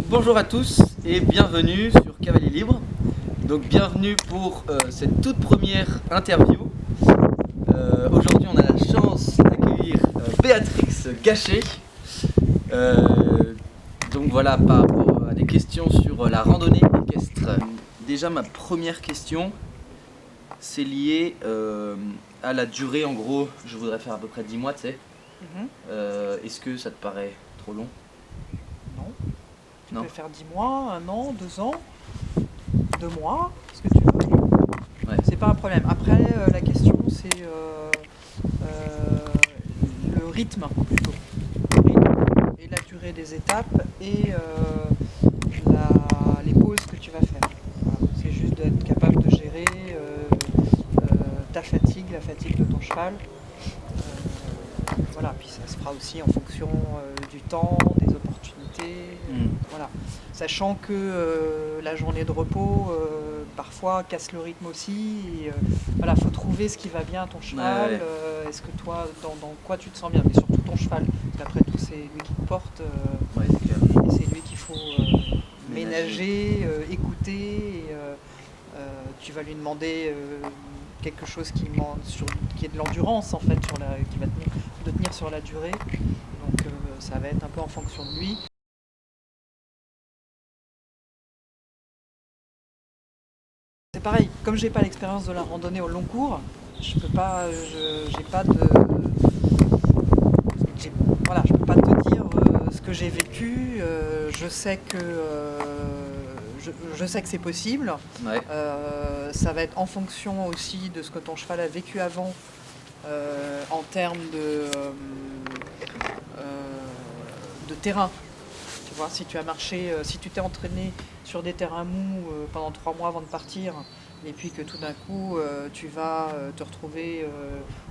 Bonjour à tous et bienvenue sur Cavalier Libre. Donc bienvenue pour cette toute première interview. Aujourd'hui on a la chance d'accueillir Béatrix Gachet. Donc voilà, par rapport à des questions sur la randonnée équestre. Déjà ma première question, c'est lié à la durée. En gros, je voudrais faire à peu près 10 mois, tu sais. Est-ce que ça te paraît trop long? Non. Tu Non. peux faire 10 mois, 1 an, 2 ans, 2 mois, ce que tu veux. Ouais. C'est pas un problème. Après, la question, c'est le rythme plutôt. Le rythme et la durée des étapes et les pauses que tu vas faire. Voilà. C'est juste d'être capable de gérer ta fatigue, la fatigue de ton cheval. Voilà, puis ça se fera aussi en fonction du temps, des opportunités, voilà. Sachant que la journée de repos parfois casse le rythme aussi. Voilà, faut trouver ce qui va bien à ton cheval. Ouais. Est-ce que toi, dans quoi tu te sens bien, mais surtout ton cheval. Parce qu'après tout, c'est lui qui te porte. Ouais, c'est clair. Et c'est lui qu'il faut ménager, écouter. Tu vas lui demander quelque chose qui est de l'endurance en fait, qui va de tenir sur la durée. Donc ça va être un peu en fonction de lui. C'est pareil, comme j'ai pas l'expérience de la randonnée au long cours, je peux pas, j'ai pas de, voilà, je peux pas te dire ce que j'ai vécu. Je sais que je sais que c'est possible. Ouais. Ça va être en fonction aussi de ce que ton cheval a vécu avant, en termes de terrain. Tu vois, si tu as marché, si tu t'es entraîné sur des terrains mous pendant 3 mois avant de partir, et puis que tout d'un coup tu vas te retrouver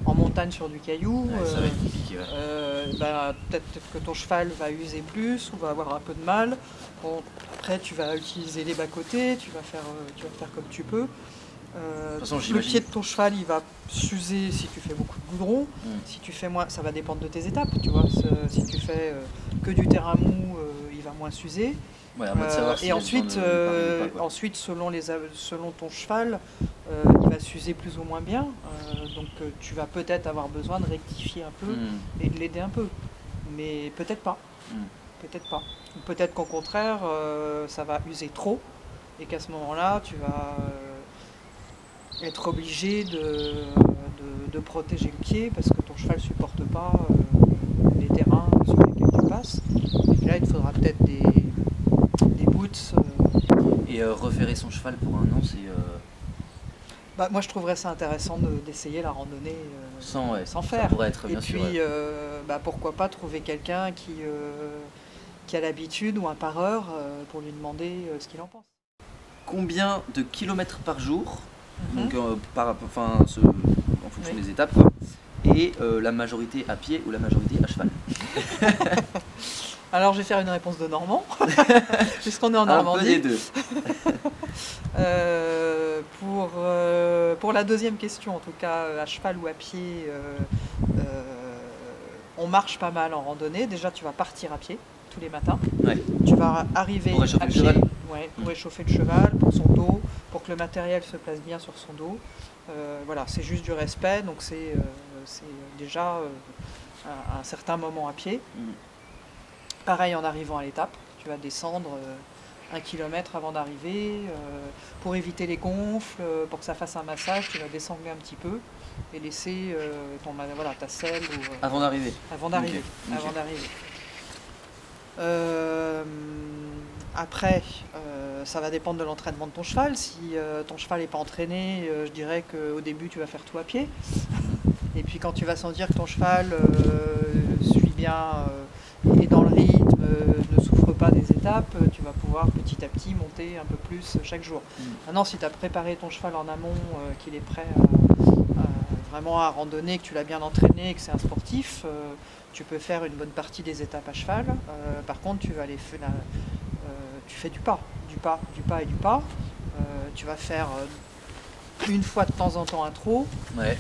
en montagne sur du caillou, Ça va être compliqué. Ouais. peut-être que ton cheval va user plus ou va avoir un peu de mal. Bon, après tu vas utiliser les bas-côtés, tu vas faire comme tu peux. De toute façon, Le pied de ton cheval il va s'user si tu fais beaucoup de goudron. Si tu fais moins, ça va dépendre de tes étapes, tu vois. Si tu fais que du terrain mou, il va moins s'user. Ouais, à moi de savoir si Et ensuite, selon ton cheval, il va s'user plus ou moins bien. Donc tu vas peut-être avoir besoin de rectifier un peu et de l'aider un peu. Mais peut-être pas. Peut-être pas. Ou peut-être qu'au contraire, ça va user trop et qu'à ce moment-là, tu vas être obligé de protéger le pied parce que ton cheval ne supporte pas les terrains sur lesquels tu passes. Et là, il te faudra peut-être des boots. Et reférer son cheval pour un an, c'est. Moi, je trouverais ça intéressant d'essayer la randonnée Sans faire. Ça pourrait être Et bien puis, sûr. pourquoi pas trouver quelqu'un qui a l'habitude ou un pareur pour lui demander ce qu'il en pense. Combien de kilomètres par jour, donc en fonction Oui. des étapes, quoi, et la majorité à pied ou la majorité à cheval? Alors, je vais faire une réponse de Normand, puisqu'on est en Un Normandie. peu des deux. Pour la deuxième question, en tout cas à cheval ou à pied, on marche pas mal en randonnée. Déjà, tu vas partir à pied tous les matins. Ouais. Tu vas arriver Pour réchauffer à le pied, cheval. ouais, pour réchauffer le cheval, pour son dos, pour que le matériel se place bien sur son dos. Voilà, c'est juste du respect, donc c'est déjà un certain moment à pied. Pareil en arrivant à l'étape, tu vas descendre 1 kilomètre avant d'arriver. Pour éviter les gonfles, pour que ça fasse un massage, tu vas descendre un petit peu et laisser ta selle. Avant d'arriver. Avant d'arriver. Ok. Avant d'arriver. Après, ça va dépendre de l'entraînement de ton cheval. Si ton cheval n'est pas entraîné, je dirais qu'au début tu vas faire tout à pied. Et puis quand tu vas sentir que ton cheval suit bien, est dans le rythme, ne souffre pas des étapes, tu vas pouvoir petit à petit monter un peu plus chaque jour. Maintenant, si tu as préparé ton cheval en amont, qu'il est prêt vraiment à randonner, que tu l'as bien entraîné, que c'est un sportif, tu peux faire une bonne partie des étapes à cheval. Par contre, tu fais du pas. Tu vas faire une fois de temps en temps un trot. Ouais.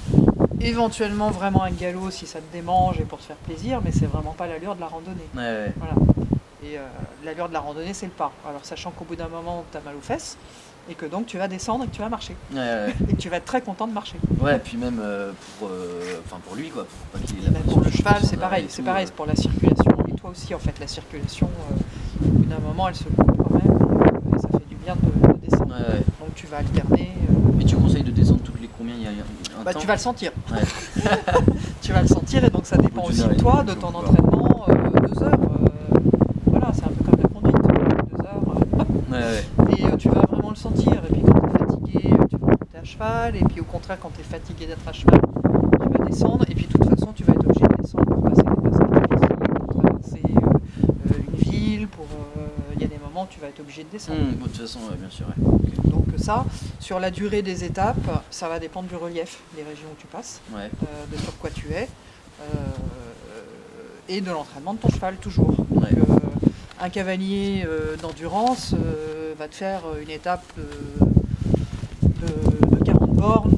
Éventuellement vraiment un galop si ça te démange et pour te faire plaisir, mais c'est vraiment pas l'allure de la randonnée. Ouais. Voilà. Et l'allure de la randonnée, c'est le pas. Alors sachant qu'au bout d'un moment, tu as mal aux fesses, et que donc tu vas descendre et que tu vas marcher. Et que tu vas être très content de marcher. Ouais, puis même pour lui, quoi. Pour pas qu'il ait Et même pour le cheval, c'est sans arrêt pareil. et C'est tout, pareil, c'est pour la circulation. Et toi aussi, en fait, la circulation, au bout d'un moment, elle se coupe quand même. Et ça fait du bien de descendre. Ouais. Donc tu vas alterner. Mais tu conseilles de descendre toutes les combien il y a un temps Tu vas le sentir. Ouais. Tu vas le sentir, et donc ça dépend Au bout aussi d'une heure de et toi, demie, de ton quoi. entraînement, 2 heures. Voilà, c'est un peu comme la conduite. 2 heures. Hop. Ouais. Et tu vas vraiment le sentir. Et puis quand tu es fatigué, tu vas monter à cheval. Et puis au contraire, quand tu es fatigué d'être à cheval, tu vas descendre. Et puis de toute façon, tu vas être obligé de descendre pour passer des passages difficiles, pour traverser une ville. Il y a des moments où tu vas être obligé de descendre. De toute façon, bien sûr. Ouais. Okay. Donc ça, sur la durée des étapes, ça va dépendre du relief, des régions où tu passes, Ouais. de sur quoi tu es, et de l'entraînement de ton cheval, toujours. Ouais. Donc, un cavalier d'endurance va te faire une étape de 40 bornes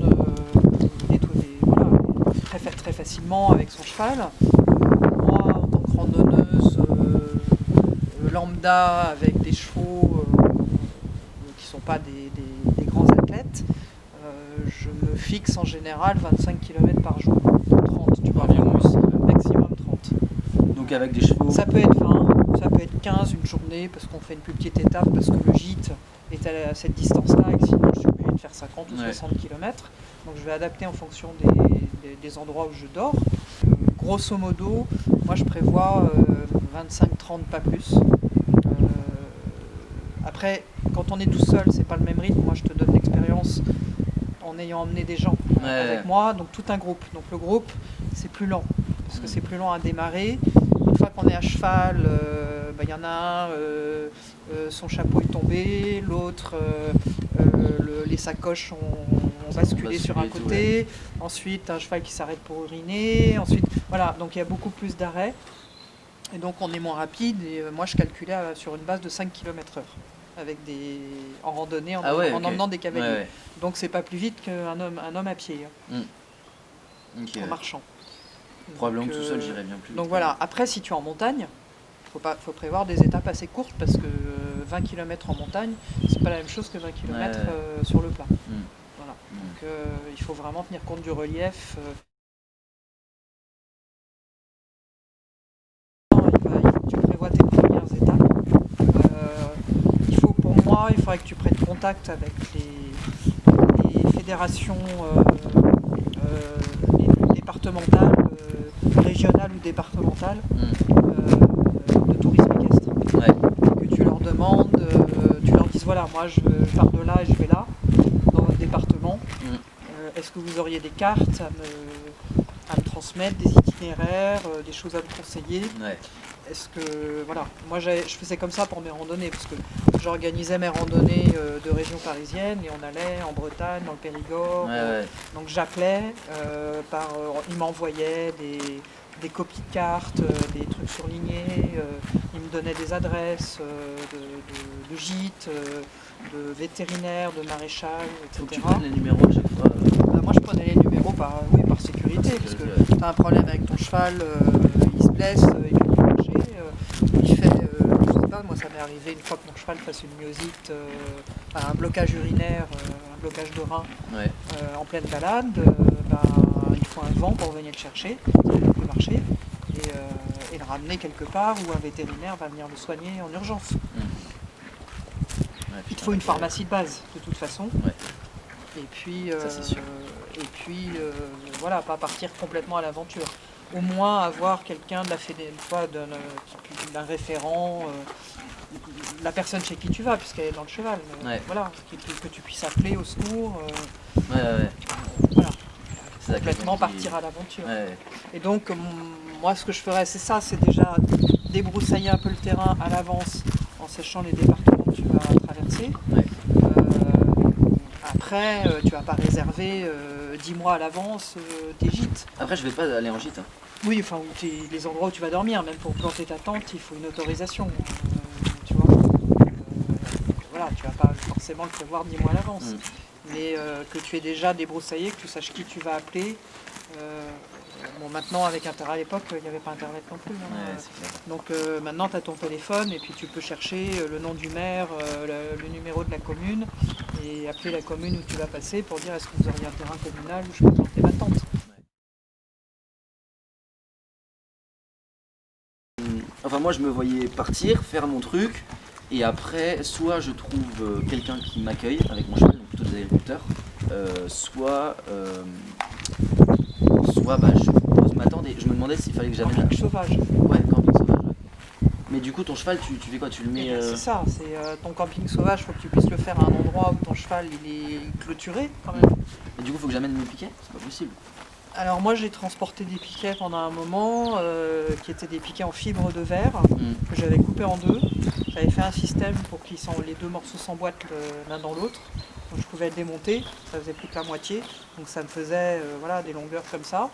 voilà, très facilement avec son cheval. Moi, en tant que randonneuse lambda avec des chevaux qui ne sont pas des grands athlètes, je me fixe en général 25 km par jour, 30, tu vois, Environ. maximum 30. Donc avec des chevaux. Ça peut être 20, ça peut être 15 une journée, parce qu'on fait une plus petite étape, parce que le gîte est à cette distance-là, et que sinon je suis obligé de faire 50 ou 60 km. Donc je vais adapter en fonction des endroits où je dors. Grosso modo, moi je prévois 25-30, pas plus. Après, quand on est tout seul, c'est pas le même rythme. Moi, je te donne l'expérience en ayant emmené des gens avec moi, donc tout un groupe. Donc le groupe, c'est plus lent, parce que c'est plus lent à démarrer. Une fois qu'on est à cheval, y en a un, son chapeau est tombé, l'autre, les sacoches ont basculé sur un côté. Ensuite, un cheval qui s'arrête pour uriner. Ensuite, voilà, donc il y a beaucoup plus d'arrêts. Et donc on est moins rapide, et moi je calculais sur une base de 5 km/h en randonnée, en emmenant des cavaliers. Ouais. Donc c'est pas plus vite qu'un homme à pied, Okay. en marchant. Probablement tout seul j'irais bien plus vite. Donc voilà, après si tu es en montagne, faut prévoir des étapes assez courtes, parce que 20 km en montagne, c'est pas la même chose que 20 km sur le plat. Voilà. Donc il faut vraiment tenir compte du relief. Tu prévois tes premières étapes. Il faudrait que tu prennes contact avec les fédérations départementales, régionales ou départementales de tourisme équestre. Que tu leur demandes, tu leur dises voilà, moi je pars de là et je vais là, dans votre département. Est-ce que vous auriez des cartes à me transmettre, des itinéraires, des choses à me conseiller? Est-ce que, voilà, moi je faisais comme ça pour mes randonnées, parce que j'organisais mes randonnées de région parisienne, et on allait en Bretagne, dans le Périgord. Donc j'appelais, ils m'envoyaient des copies de cartes, des trucs surlignés, ils me donnaient des adresses de gîtes, de vétérinaires, de maréchal, etc. Faut que tu prennes les numéros à chaque fois. Moi je prenais les numéros par sécurité, parce que tu as un problème avec ton cheval, il se blesse, il peut plus marcher, il fait, je sais pas, moi ça m'est arrivé une fois que mon cheval fasse une myosite, un blocage urinaire, un blocage de rein en pleine balade, il faut un vent pour venir le chercher, il ne peut plus marcher, et le ramener quelque part, où un vétérinaire va venir le soigner en urgence. Il te faut une pharmacie de base, de toute façon. Et puis, ça, c'est sûr. Voilà, pas partir complètement à l'aventure. Au moins avoir quelqu'un d'un référent, la personne chez qui tu vas, puisqu'elle est dans le cheval. Voilà, que tu puisses appeler au secours. Voilà. Complètement partir à l'aventure. Et donc, moi, ce que je ferais, c'est ça, c'est déjà débroussailler un peu le terrain à l'avance, en sachant les départements que tu vas traverser. Après, tu vas pas réserver 10 mois à l'avance tes gîtes. Après, je vais pas aller en gîte. Oui, enfin, les endroits où tu vas dormir, même pour planter ta tente, il faut une autorisation. Tu vois. Voilà, tu vas pas forcément le prévoir 10 mois à l'avance. Mais que tu aies déjà débroussaillé, que tu saches qui tu vas appeler, Bon, maintenant, avec Internet, à l'époque, il n'y avait pas Internet non plus. Hein. Ouais, c'est clair. Donc maintenant, tu as ton téléphone et puis tu peux chercher le nom du maire, le numéro de la commune et appeler la commune où tu vas passer pour dire est-ce que vous auriez un terrain communal où je peux planter ma tente. Enfin, moi, je me voyais partir, faire mon truc, et après, soit je trouve quelqu'un qui m'accueille avec mon cheval, donc plutôt des agriculteurs, soit bah, je pose ma tente et je me demandais s'il fallait que j'amène Camping sauvage. Ouais, camping sauvage, ouais. Mais du coup, ton cheval, tu fais quoi? Tu le mets. C'est ça, c'est ton camping sauvage, il faut que tu puisses le faire à un endroit où ton cheval il est clôturé quand même. Et du coup, faut que j'amène mes piquets? C'est pas possible. Alors moi j'ai transporté des piquets pendant un moment, qui étaient des piquets en fibre de verre, que j'avais coupé en deux. J'avais fait un système pour que les deux morceaux s'emboîtent l'un dans l'autre. Donc je pouvais le démonter, ça faisait plus que la moitié. Donc ça me faisait voilà, des longueurs comme ça.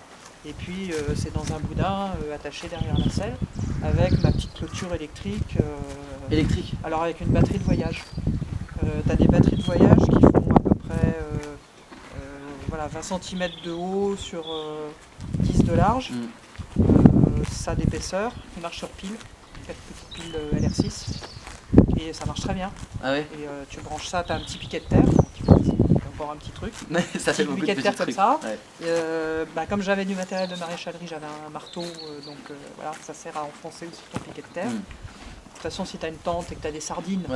Et puis c'est dans un boudin attaché derrière la selle, avec ma petite clôture électrique. Électrique? Alors avec une batterie de voyage. Tu as des batteries de voyage qui font à peu près voilà, 20 cm de haut sur 10 de large. Ça d'épaisseur, qui marche sur pile, 4 petites piles LR6. Et ça marche très bien. Ah ouais? Et tu branches ça, tu as un petit piquet de terre, encore un petit truc. Mais ça fait Petit beaucoup de piquet petits de terre comme trucs. ça. Ouais. Bah, comme j'avais du matériel de maréchalerie, j'avais un marteau, donc voilà, ça sert à enfoncer aussi ton piquet de terre. De toute façon, si tu as une tente et que tu as des sardines,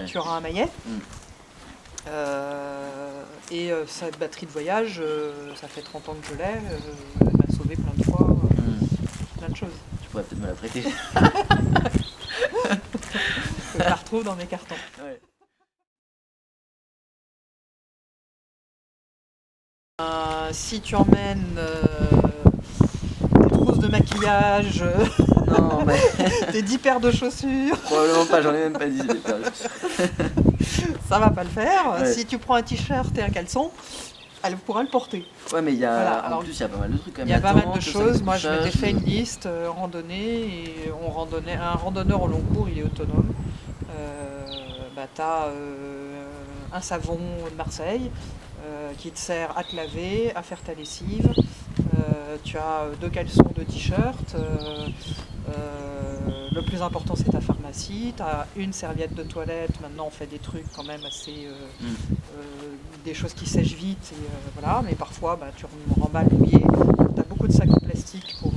tu auras un maillet. Et cette batterie de voyage, ça fait 30 ans que je l'ai, elle m'a sauvé plein de fois, plein de choses. Tu pourrais peut-être me la prêter. Je la retrouve dans mes cartons. Ouais. Si tu emmènes des trousses de maquillage, Non, mais tes 10 paires de chaussures, probablement pas, j'en ai même pas dit. ça va pas le faire. Ouais. Si tu prends un t-shirt et un caleçon, elle pourra le porter. Ouais, mais il y a. Voilà, En alors, plus, il y a pas mal de trucs quand même. Il y a pas mal tente, de le sac choses. Moi, je couchage, m'étais fait une liste randonnée et un randonneur au long cours, il est autonome. Bah, tu as un savon de Marseille qui te sert à te laver, à faire ta lessive. Tu as 2 caleçons, 2 t-shirts. Le plus important, c'est ta pharmacie. Tu as une serviette de toilette. Maintenant, on fait des trucs quand même assez. Des choses qui sèchent vite. Et, voilà. Mais parfois, bah, tu remballes mouillé. Tu as beaucoup de sacs en plastique pour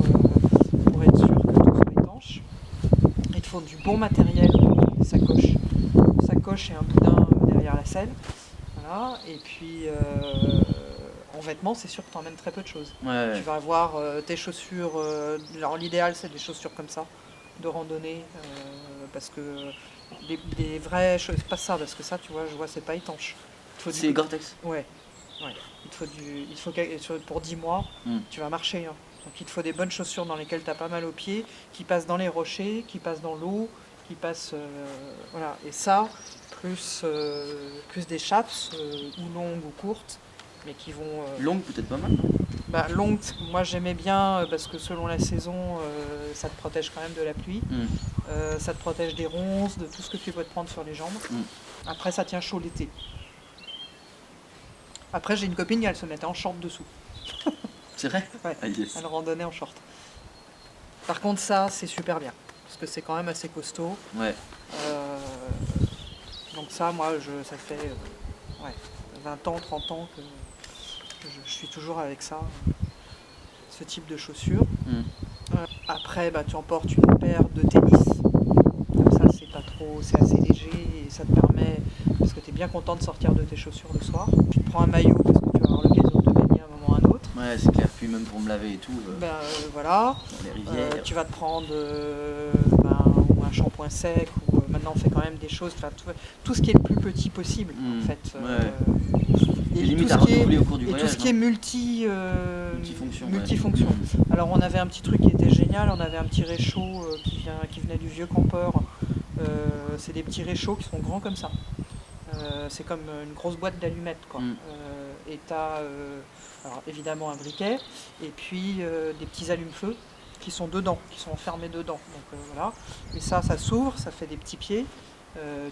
être sûr que tout soit étanche. Il te faut du bon matériel, des sacoches. Une sacoche et un boudin derrière la selle. Voilà. Et puis. En vêtements, c'est sûr que tu emmènes très peu de choses. Ouais. Tu vas avoir tes chaussures. Alors l'idéal, c'est des chaussures comme ça, de randonnée, parce que des vraies choses, pas ça, parce que ça, tu vois, je vois, c'est pas étanche. C'est Gore-Tex. Ouais. Il faut pour 10 mois, tu vas marcher. Hein. Donc il te faut des bonnes chaussures dans lesquelles tu as pas mal aux pieds, qui passent dans les rochers, qui passent dans l'eau, qui passent. Voilà. Et ça, plus des chaps, ou longues ou courtes. Mais qui vont. Longue, peut-être pas mal. Bah, longue, moi j'aimais bien parce que selon la saison, ça te protège quand même de la pluie. Ça te protège des ronces, de tout ce que tu peux te prendre sur les jambes. Après, ça tient chaud l'été. Après, j'ai une copine, elle se mettait en short dessous. C'est vrai? Ouais, Ah, yes. elle randonnait en short. Par contre, ça, c'est super bien. Parce que c'est quand même assez costaud. Ouais. Donc ça, moi, ça fait 20 ans, 30 ans que je suis toujours avec ça, ce type de chaussures. Après, bah, tu emportes une paire de tennis. Comme ça, c'est pas trop, c'est assez léger et ça te permet, parce que tu es bien content de sortir de tes chaussures le soir. Tu te prends un maillot parce que tu vas avoir l'occasion de te baigner à un moment ou à un autre. Ouais, c'est clair. Puis même pour me laver et tout. Voilà. Dans les rivières. Tu vas te prendre ou un shampoing sec, ou maintenant on fait quand même des choses, tout ce qui est le plus petit possible en fait. Et limite à renouveler au cours du voyage. Tout ce qui est multifonction. multifonction. Alors on avait un petit truc qui était génial, on avait un petit réchaud qui venait du vieux campeur. C'est des petits réchauds qui sont grands comme ça. C'est comme une grosse boîte d'allumettes, quoi. Et tu as alors évidemment un briquet et puis des petits allumes-feu qui sont dedans, qui sont enfermés dedans. Donc voilà. Et ça s'ouvre, ça fait des petits pieds.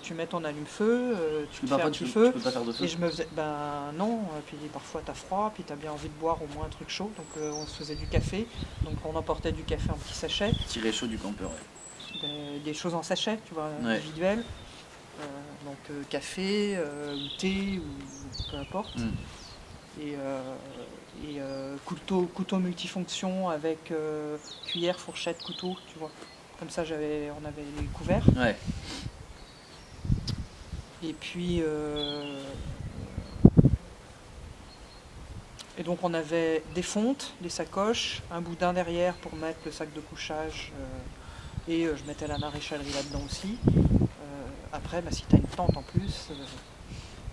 tu mets ton allume-feu, tu te fais Parfois, un petit feu. tu peux pas faire de feu. Et je me faisais, ben non, puis parfois t'as froid, puis t'as bien envie de boire au moins un truc chaud, donc on se faisait du café, donc on emportait du café en petits sachets, Tiré chaud du campeur, ouais. des choses en sachet, tu vois, Ouais. individuelles, donc café, ou thé, ou peu importe, et couteau multifonction avec cuillère, fourchette, couteau, tu vois, comme ça on avait les couverts. Ouais. Et puis, et donc on avait des fontes, des sacoches, un boudin derrière pour mettre le sac de couchage, et je mettais la maréchalerie là-dedans aussi. Après, si tu as une tente en plus,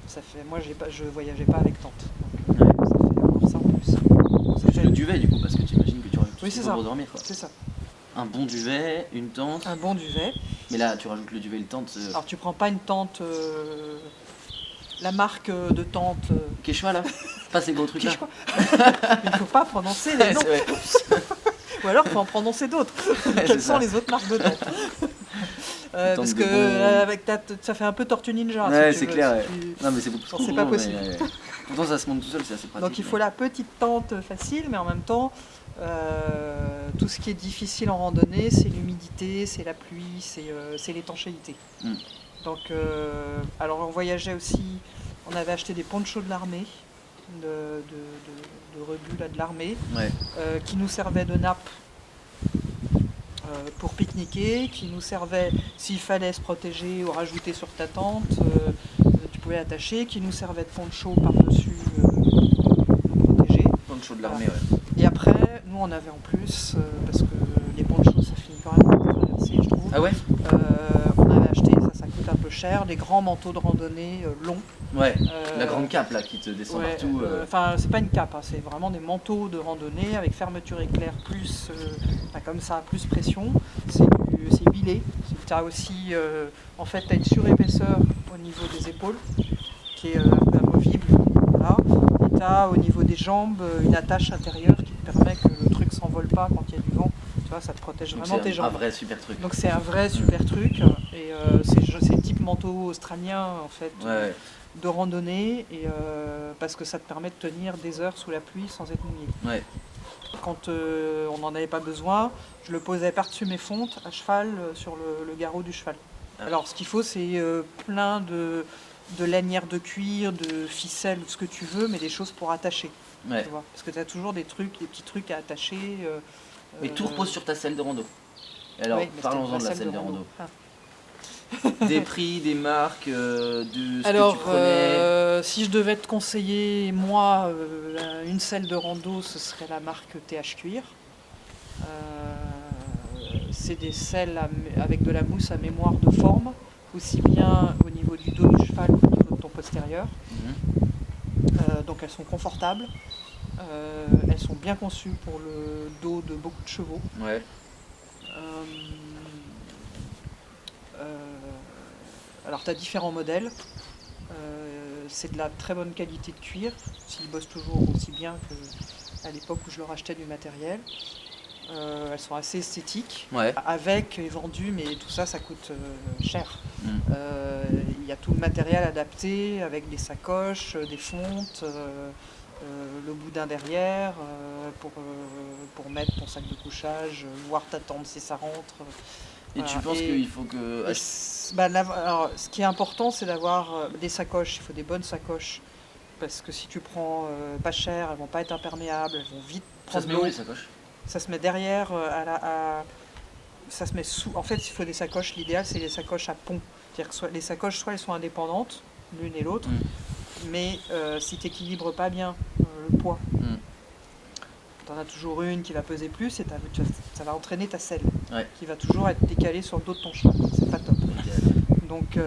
ça fait. Moi, je voyageais pas avec tente, donc ça fait encore ça en plus. C'est le duvet du coup, parce que tu imagines que tu rajoutes tout Oui, ce qu'il c'est faut ça. pour dormir, quoi. C'est ça. Un bon duvet, une tente. Un bon duvet. Mais là, tu rajoutes le duvet et le tente. Alors, tu prends pas une tente. La marque de tente. Quechua là. Pas ces gros trucs là. Quechua. Il ne faut pas prononcer les noms. Ou alors, il faut en prononcer d'autres. Quelles sont les autres marques de tente? Parce que avec ça fait un peu Tortue Ninja. Ouais, si c'est tu veux, clair. si tu... Non, mais c'est beaucoup trop c'est pas possible. Pourtant, ça se monte tout seul, c'est assez pratique. Donc il faut la petite tente facile, mais en même temps, tout ce qui est difficile en randonnée, c'est l'humidité, c'est la pluie, c'est l'étanchéité. Donc, alors on voyageait aussi, on avait acheté des ponchos de l'armée, de rebut là, de l'armée, qui nous servaient de nappe pour pique-niquer, qui nous servaient, s'il fallait se protéger ou rajouter sur ta tente, tu pouvais attacher, qui nous servait de poncho par-dessus nous protéger. Poncho de l'armée, ouais. Et après, nous on avait en plus, parce que les ponchos ça finit quand même par traverser, je trouve. Ah ouais. On avait acheté, ça coûte un peu cher, des grands manteaux de randonnée longs. Ouais, la grande cape là qui te descend partout. Enfin, c'est pas une cape, hein, c'est vraiment des manteaux de randonnée avec fermeture éclair plus, comme ça, plus pression. C'est huilé. Tu as aussi, en fait, tu as une surépaisseur au niveau des épaules qui est un peu amovible. Voilà. Et tu as au niveau des jambes une attache intérieure qui te permet que le truc s'envole pas quand il y a du vent. Tu vois, ça te protège vraiment tes jambes. C'est un vrai super truc. Donc c'est un vrai super truc. Et c'est type manteau australien en fait. De randonnée, et parce que ça te permet de tenir des heures sous la pluie sans être mouillé. Ouais. Quand on n'en avait pas besoin, je le posais par-dessus mes fontes à cheval sur le garrot du cheval. Alors ce qu'il faut, c'est plein de lanières de cuir, de ficelles, ce que tu veux, mais des choses pour attacher. Ouais. Tu vois, parce que tu as toujours des petits trucs à attacher. Mais tout repose sur ta selle de rando. Alors, parlons-en de la selle de rando. Des prix, des marques, de ce que tu prenais. Si je devais te conseiller, moi, une selle de rando, ce serait la marque TH Cuir. C'est des selles avec de la mousse à mémoire de forme, aussi bien au niveau du dos du cheval qu'au niveau de ton postérieur. Donc elles sont confortables, elles sont bien conçues pour le dos de beaucoup de chevaux. Ouais. Alors tu as différents modèles, c'est de la très bonne qualité de cuir, s'ils bossent toujours aussi bien qu'à l'époque où je leur achetais du matériel. Elles sont assez esthétiques, avec et vendues, mais tout ça, ça coûte cher. Il y a tout le matériel adapté, avec des sacoches, des fontes, le boudin derrière, pour mettre ton sac de couchage, voir ta tente si ça rentre. Et tu penses qu'il faut que... alors, ce qui est important, c'est d'avoir des sacoches. Il faut des bonnes sacoches. Parce que si tu prends pas cher, elles vont pas être imperméables, elles vont vite prendre l'eau. Ça se met où les sacoches? Ça se met derrière, ça se met sous. En fait, il faut des sacoches. L'idéal, c'est des sacoches à pont. C'est-à-dire que les sacoches, soit elles sont indépendantes, l'une et l'autre, mais si tu n'équilibres pas bien le poids, tu en as toujours une qui va peser plus et ça va entraîner ta selle, qui va toujours être décalée sur le dos de ton cheval. C'est pas top. Donc,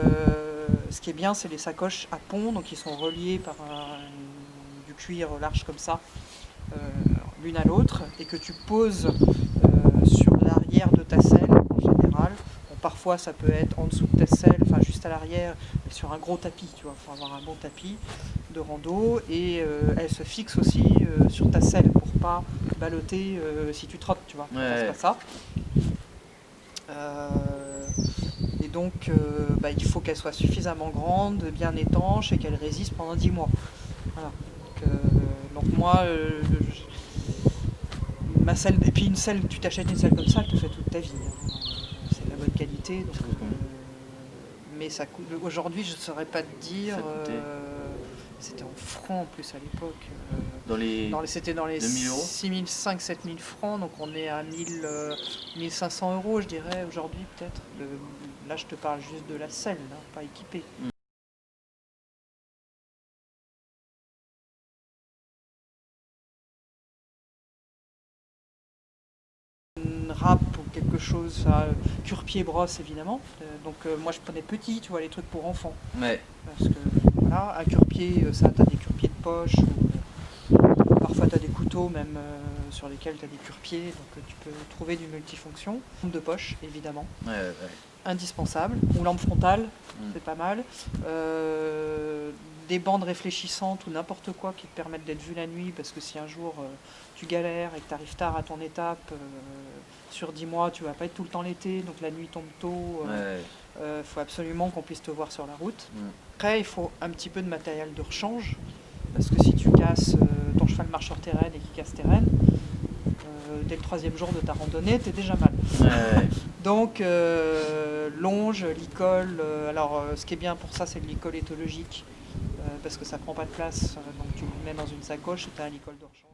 ce qui est bien, c'est les sacoches à pont, donc ils sont reliés par du cuir large comme ça, l'une à l'autre, et que tu poses sur l'arrière de ta selle en général. Bon, parfois, ça peut être en dessous de ta selle, enfin juste à l'arrière, mais sur un gros tapis, tu vois, faut avoir un bon tapis de rando, et elle se fixe aussi sur ta selle pour pas balloter si tu trottes, tu vois. C'est pas ça. Et donc, il faut qu'elle soit suffisamment grande, bien étanche et qu'elle résiste pendant 10 mois. Voilà. Donc moi, ma selle, et puis une selle, tu t'achètes une selle comme ça, elle te fait toute ta vie, hein. C'est de la bonne qualité. Donc, mais ça coûte. Aujourd'hui, je ne saurais pas te dire. C'était en francs en plus à l'époque. C'était dans les 2000 euros 6500-7000 francs, donc on est à 1500 euros, je dirais, aujourd'hui peut-être. Là, je te parle juste de la selle, hein, pas équipée. Une râpe ou quelque chose, cure-pied brosse évidemment. Donc moi je prenais petit, tu vois, les trucs pour enfants. Ouais. Parce que voilà, un cure-pied, ça, t'as des cure-pieds de poche, parfois t'as des couteaux même sur lesquels t'as des cure-pieds, donc tu peux trouver du multifonction. Lampe de poche évidemment. Ouais. Indispensable, ou lampe frontale, c'est pas mal. Des bandes réfléchissantes ou n'importe quoi qui te permettent d'être vu la nuit, parce que si un jour tu galères et que tu arrives tard à ton étape, sur 10 mois tu vas pas être tout le temps l'été, donc la nuit tombe tôt, faut absolument qu'on puisse te voir sur la route. Après il faut un petit peu de matériel de rechange, parce que si tu casses, ton cheval marche sur tes rênes et qu'il casse tes rênes, dès le 3e jour de ta randonnée, t'es déjà mal. Donc, longe, licol. Alors, ce qui est bien pour ça, c'est le licol éthologique, parce que ça prend pas de place. Donc, tu le mets dans une sacoche et tu as un licol de rechange.